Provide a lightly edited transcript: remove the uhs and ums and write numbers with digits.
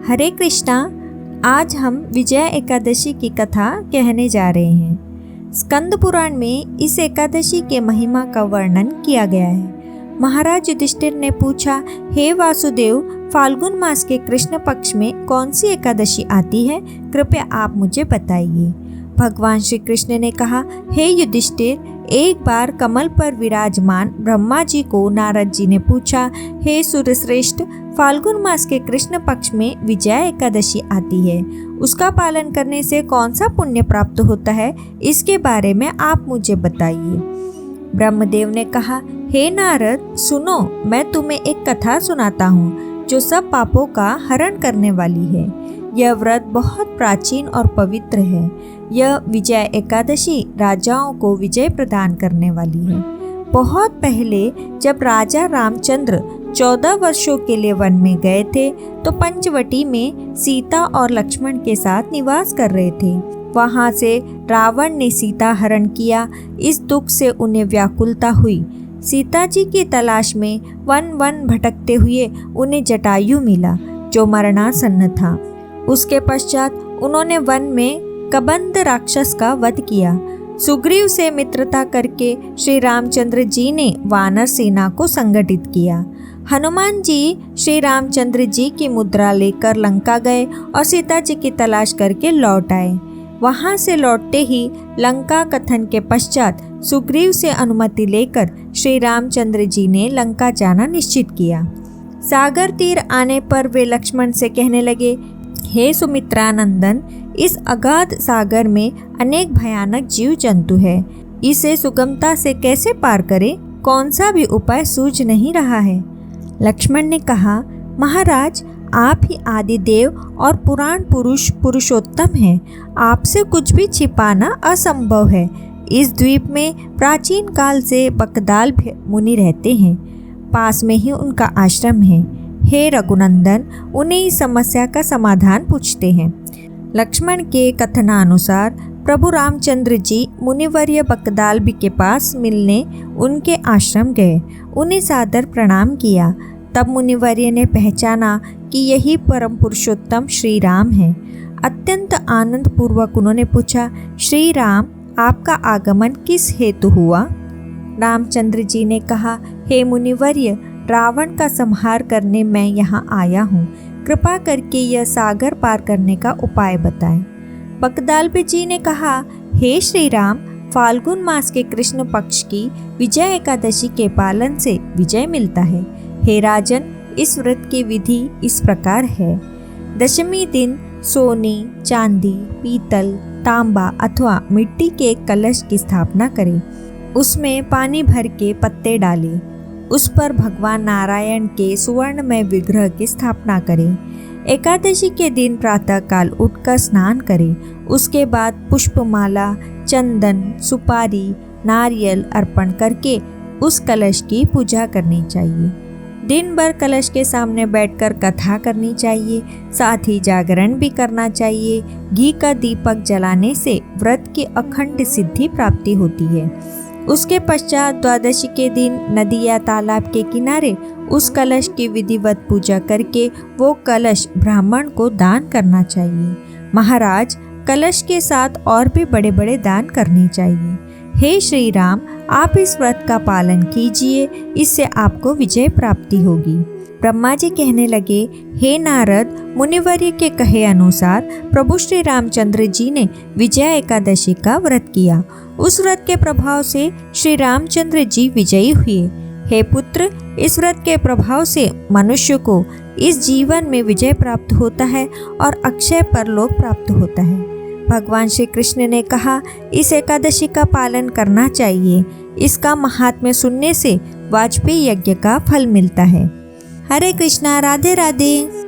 हरे कृष्णा। आज हम विजया एकादशी की कथा कहने जा रहे हैं। स्कंद पुराण में इस एकादशी के महिमा का वर्णन किया गया है। महाराज युधिष्ठिर ने पूछा, हे वासुदेव, फाल्गुन मास के कृष्ण पक्ष में कौन सी एकादशी आती है? कृपया आप मुझे बताइए। भगवान श्री कृष्ण ने कहा, हे युधिष्ठिर, एक बार कमल पर विराजमान ब्रह्मा जी को नारद जी ने पूछा, हे सूर्यश्रेष्ठ, फाल्गुन मास के कृष्ण पक्ष में विजया एकादशी आती है, उसका पालन करने से कौन सा पुण्य प्राप्त होता है? इसके बारे में आप मुझे बताइए। ब्रह्मदेव ने कहा, हे नारद, सुनो, मैं तुम्हें एक कथा सुनाता हूँ जो सब पापों का हरण करने वाली है। यह व्रत बहुत प्राचीन और पवित्र है। यह विजया एकादशी राजाओं को विजय प्रदान करने वाली है। बहुत पहले जब राजा रामचंद्र 14 वर्षों के लिए वन में गए थे तो पंचवटी में सीता और लक्ष्मण के साथ निवास कर रहे थे। वहां से रावण ने सीता हरण किया। इस दुख से उन्हें व्याकुलता हुई। सीता जी की तलाश में वन वन भटकते हुए उन्हें जटायु मिला जो मरणासन्न था। उसके पश्चात उन्होंने वन में कबंध राक्षस का वध किया। सुग्रीव से मित्रता करके श्री रामचंद्र जी ने वानर सेना को संगठित किया। हनुमान जी श्री रामचंद्र जी की मुद्रा लेकर लंका गए और सीता जी की तलाश करके लौट आए। वहां से लौटते ही लंका कथन के पश्चात सुग्रीव से अनुमति लेकर श्री रामचंद्र जी ने लंका जाना निश्चित किया। सागर तीर आने पर वे लक्ष्मण से कहने लगे, हे सुमित्रानंदन, इस अगाध सागर में अनेक भयानक जीव जंतु है। इसे सुगमता से कैसे पार करें? कौन सा भी उपाय सूझ नहीं रहा है। लक्ष्मण ने कहा, महाराज, आप ही आदि देव और पुराण पुरुष पुरुषोत्तम हैं। आपसे कुछ भी छिपाना असंभव है। इस द्वीप में प्राचीन काल से बकदाल मुनि रहते हैं। पास में ही उनका आश्रम है। हे रघुनंदन, उन्हें इस समस्या का समाधान पूछते हैं। लक्ष्मण के कथनानुसार प्रभु रामचंद्र जी मुनिवर्य बकदाल के पास मिलने उनके आश्रम गए। उन्हें सादर प्रणाम किया। तब मुनिवर्य ने पहचाना कि यही परम पुरुषोत्तम श्री राम हैं। अत्यंत आनंद पूर्वक उन्होंने पूछा, श्री राम, आपका आगमन किस हेतु हुआ? रामचंद्र जी ने कहा, हे मुनिवर्य, रावण का संहार करने मैं यहाँ आया हूँ। कृपा करके यह सागर पार करने का उपाय बताएं। बकदाल जी ने कहा, हे श्री राम, फाल्गुन मास के कृष्ण पक्ष की विजया एकादशी के पालन से विजय मिलता है। हे राजन, इस व्रत की विधि इस प्रकार है। दशमी दिन सोने, चांदी, पीतल, तांबा अथवा मिट्टी के एक कलश की स्थापना करें। उसमें पानी भर के पत्ते डालें। उस पर भगवान नारायण के सुवर्णमय विग्रह की स्थापना करें। एकादशी के दिन प्रातःकाल उठकर स्नान करें। उसके बाद पुष्पमाला, चंदन, सुपारी, नारियल अर्पण करके उस कलश की पूजा करनी चाहिए। दिन भर कलश के सामने बैठकर कथा करनी चाहिए। साथ ही जागरण भी करना चाहिए। घी का दीपक जलाने से व्रत की अखंड सिद्धि प्राप्ति होती है। उसके पश्चात द्वादशी के दिन नदी या तालाब के किनारे उस कलश की विधिवत पूजा करके वो कलश ब्राह्मण को दान करना चाहिए। महाराज, कलश के साथ और भी बड़े बड़े दान करने चाहिए। हे श्री राम, आप इस व्रत का पालन कीजिए, इससे आपको विजय प्राप्ति होगी। ब्रह्मा जी कहने लगे, हे नारद, मुनिवर्य के कहे अनुसार प्रभु श्री रामचंद्र जी ने विजया एकादशी का व्रत किया। उस व्रत के प्रभाव से श्री रामचंद्र जी विजयी हुए। हे पुत्र, इस व्रत के प्रभाव से मनुष्य को इस जीवन में विजय प्राप्त होता है और अक्षय परलोक प्राप्त होता है। भगवान श्री कृष्ण ने कहा, इस एकादशी का पालन करना चाहिए। इसका महात्म्य सुनने से वाजपेयी यज्ञ का फल मिलता है। हरे कृष्णा, राधे राधे।